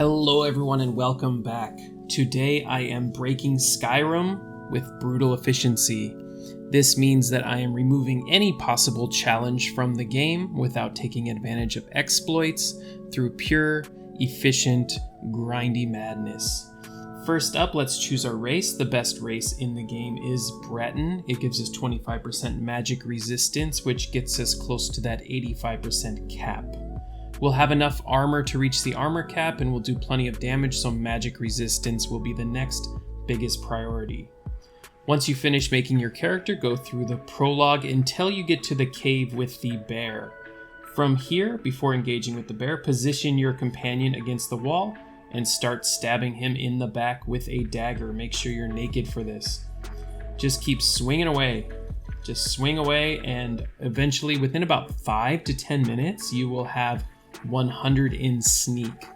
Hello everyone and welcome back. Today I am breaking Skyrim with brutal efficiency. This means that I am removing any possible challenge from the game without taking advantage of exploits through pure, efficient, grindy madness. First up, let's choose our race. The best race in the game is Breton. It gives us 25% magic resistance, which gets us close to that 85% cap. We'll have enough armor to reach the armor cap and we'll do plenty of damage, so magic resistance will be the next biggest priority. Once you finish making your character, go through the prologue until you get to the cave with the bear. From here, before engaging with the bear, position your companion against the wall and start stabbing him in the back with a dagger. Make sure you're naked for this. Just keep swinging away. Just swing away, and eventually within about 5 to 10 minutes, you will have 100 in sneak.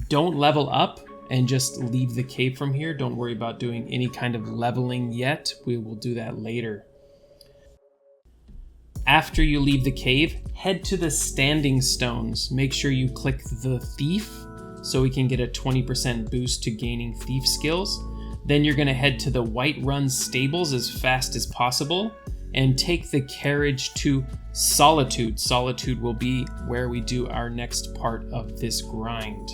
Don't level up and just leave the cave from here. Don't worry about doing any kind of leveling yet. We will do that later. After you leave the cave, head to the standing stones. Make sure you click the thief so we can get a 20% boost to gaining thief skills. Then you're going to head to the Whiterun stables as fast as possible and take the carriage to Solitude. Solitude will be where we do our next part of this grind.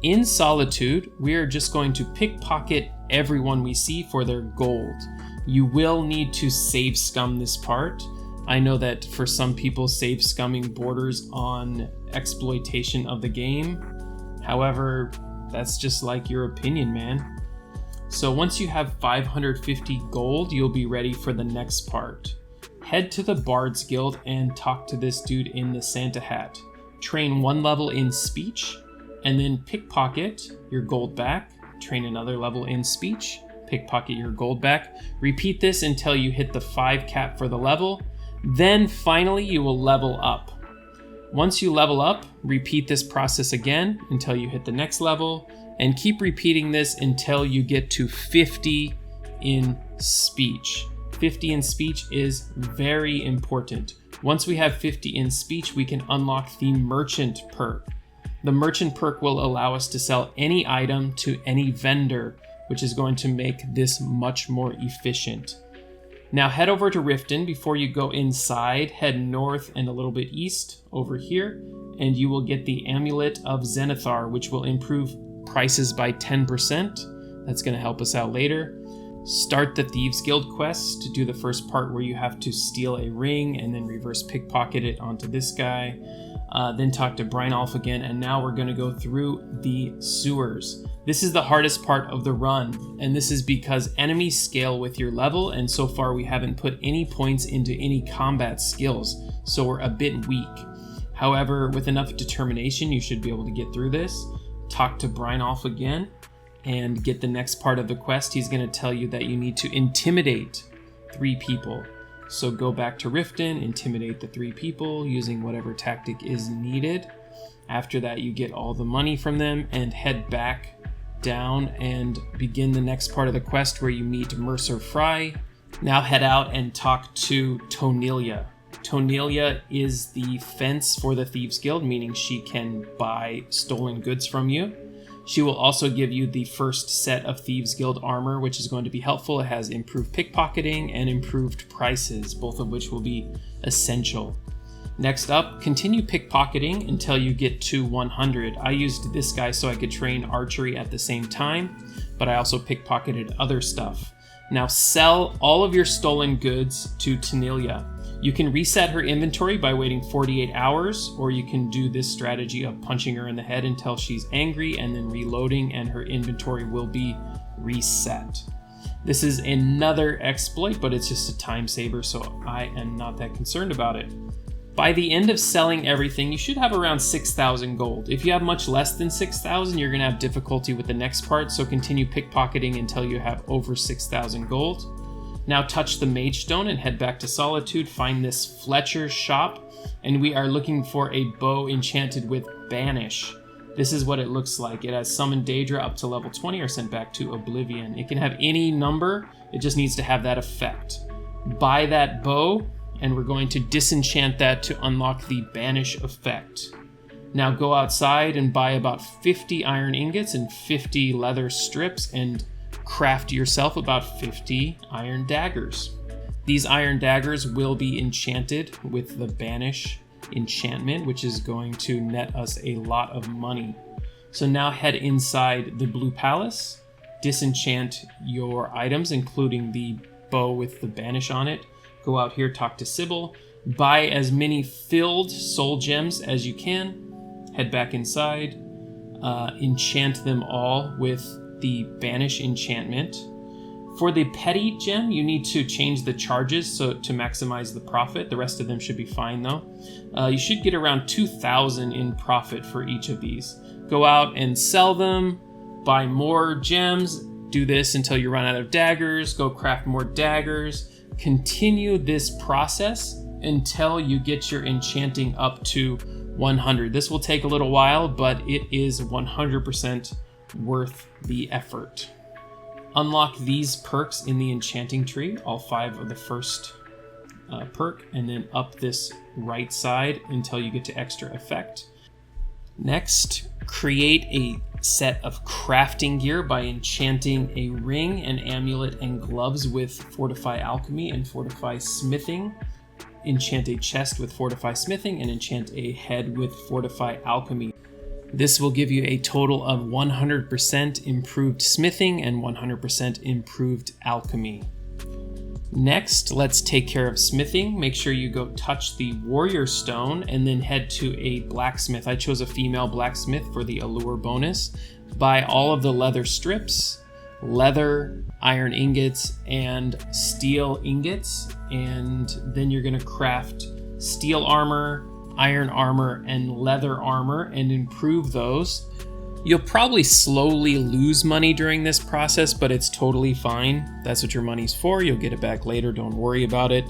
In Solitude, we are just going to pickpocket everyone we see for their gold. You will need to save scum this part. I know that for some people, save scumming borders on exploitation of the game. However, that's just like your opinion, man. So once you have 550 gold, you'll be ready for the next part. Head to the Bard's Guild and talk to this dude in the Santa hat. Train 1 level in speech, and then pickpocket your gold back. Train another level in speech, pickpocket your gold back. Repeat this until you hit the 5 cap for the level. Then finally you will level up. Once you level up, repeat this process again until you hit the next level, and keep repeating this until you get to 50 in speech. 50 in speech is very important. Once we have 50 in speech, we can unlock the merchant perk. The merchant perk will allow us to sell any item to any vendor, which is going to make this much more efficient. Now head over to Riften. Before you go inside, head north and a little bit east over here, and you will get the Amulet of Zenithar, which will improve prices by 10%. That's going to help us out later. Start the Thieves Guild quest to do the first part where you have to steal a ring and then reverse pickpocket it onto this guy. Then talk to Brynolf again, and now we're going to go through the sewers. This is the hardest part of the run, and this is because enemies scale with your level, and so far we haven't put any points into any combat skills, so we're a bit weak. However, with enough determination, you should be able to get through this. Talk to Brynolf again and get the next part of the quest. He's going to tell you that you need to intimidate 3 people. So go back to Riften, intimidate the 3 people using whatever tactic is needed. After that, you get all the money from them and head back down and begin the next part of the quest where you meet Mercer Fry. Now head out and talk to Tonelia. Tonelia is the fence for the Thieves Guild, meaning she can buy stolen goods from you. She will also give you the first set of Thieves Guild armor, which is going to be helpful. It has improved pickpocketing and improved prices, both of which will be essential. Next up, continue pickpocketing until you get to 100. I used this guy so I could train archery at the same time, but I also pickpocketed other stuff. Now sell all of your stolen goods to Tonelia. You can reset her inventory by waiting 48 hours, or you can do this strategy of punching her in the head until she's angry and then reloading, and her inventory will be reset. This is another exploit, but it's just a time saver, so I am not that concerned about it. By the end of selling everything, you should have around 6,000 gold. If you have much less than 6,000, you're going to have difficulty with the next part, so continue pickpocketing until you have over 6,000 gold. Now touch the Mage Stone and head back to Solitude. Find this Fletcher's shop, and we are looking for a bow enchanted with Banish. This is what it looks like. It has Summon Daedra up to level 20 or sent back to Oblivion. It can have any number, it just needs to have that effect. Buy that bow and we're going to disenchant that to unlock the banish effect. Now go outside and buy about 50 iron ingots and 50 leather strips and craft yourself about 50 iron daggers. These iron daggers will be enchanted with the banish enchantment, which is going to net us a lot of money. So now head inside the Blue Palace, disenchant your items, including the bow with the banish on it. Go out here, talk to Sybil, buy as many filled soul gems as you can. Head back inside, enchant them all with the banish enchantment. For the petty gem, you need to change the charges so to maximize the profit. The rest of them should be fine though. You should get around 2,000 in profit for each of these. Go out and sell them, buy more gems, do this until you run out of daggers, go craft more daggers. Continue this process until you get your enchanting up to 100. This will take a little while, but it is 100% worth the effort. Unlock these perks in the enchanting tree, all 5 of the first perk, and then up this right side until you get to extra effect. Next, create a set of crafting gear by enchanting a ring, an amulet, and gloves with Fortify Alchemy and Fortify Smithing. Enchant a chest with Fortify Smithing and enchant a head with Fortify Alchemy. This will give you a total of 100% improved smithing and 100% improved alchemy. Next, let's take care of smithing. Make sure you go touch the warrior stone and then head to a blacksmith. I chose a female blacksmith for the allure bonus. Buy all of the leather strips, leather, iron ingots, and steel ingots, and then you're going to craft steel armor, iron armor, and leather armor and improve those. You'll probably slowly lose money during this process, but it's totally fine. That's what your money's for. You'll get it back later. Don't worry about it.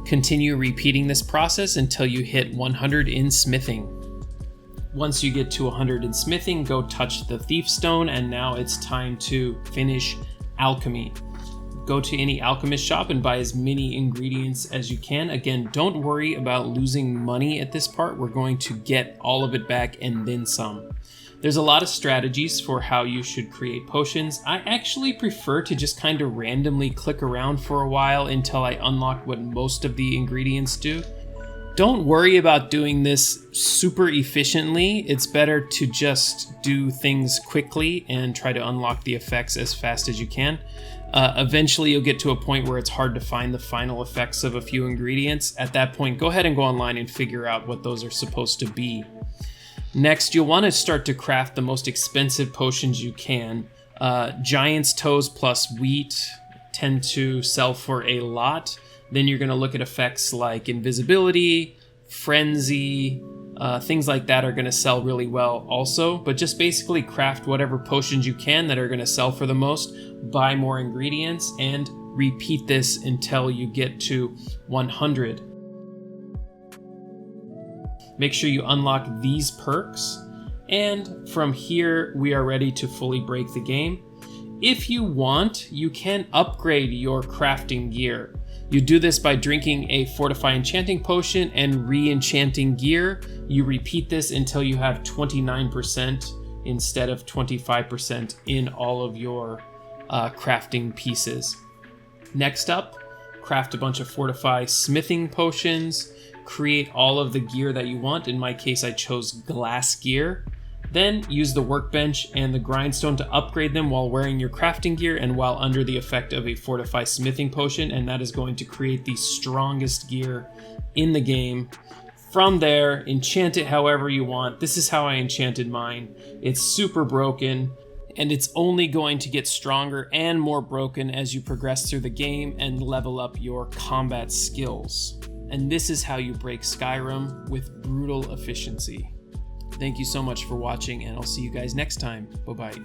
Continue repeating this process until you hit 100 in smithing. Once you get to 100 in smithing, go touch the thief stone, and now it's time to finish alchemy. Go to any alchemist shop and buy as many ingredients as you can. Again, don't worry about losing money at this part. We're going to get all of it back and then some. There's a lot of strategies for how you should create potions. I actually prefer to just kind of randomly click around for a while until I unlock what most of the ingredients do. Don't worry about doing this super efficiently. It's better to just do things quickly and try to unlock the effects as fast as you can. Eventually you'll get to a point where it's hard to find the final effects of a few ingredients. At that point, go ahead and go online and figure out what those are supposed to be. Next, you'll want to start to craft the most expensive potions you can. Giant's toes plus wheat tend to sell for a lot. Then you're going to look at effects like invisibility, frenzy, things like that are going to sell really well also. But just basically craft whatever potions you can that are going to sell for the most, buy more ingredients, and repeat this until you get to 100. Make sure you unlock these perks, and from here we are ready to fully break the game. If you want, you can upgrade your crafting gear. You do this by drinking a Fortify Enchanting Potion and re-enchanting gear. You repeat this until you have 29% instead of 25% in all of your crafting pieces. Next up, craft a bunch of Fortify Smithing Potions. Create all of the gear that you want. In my case, I chose glass gear. Then use the workbench and the grindstone to upgrade them while wearing your crafting gear and while under the effect of a Fortify Smithing Potion, and that is going to create the strongest gear in the game. From there, enchant it however you want. This is how I enchanted mine. It's super broken, and it's only going to get stronger and more broken as you progress through the game and level up your combat skills. And this is how you break Skyrim with brutal efficiency. Thank you so much for watching, and I'll see you guys next time. Bye-bye.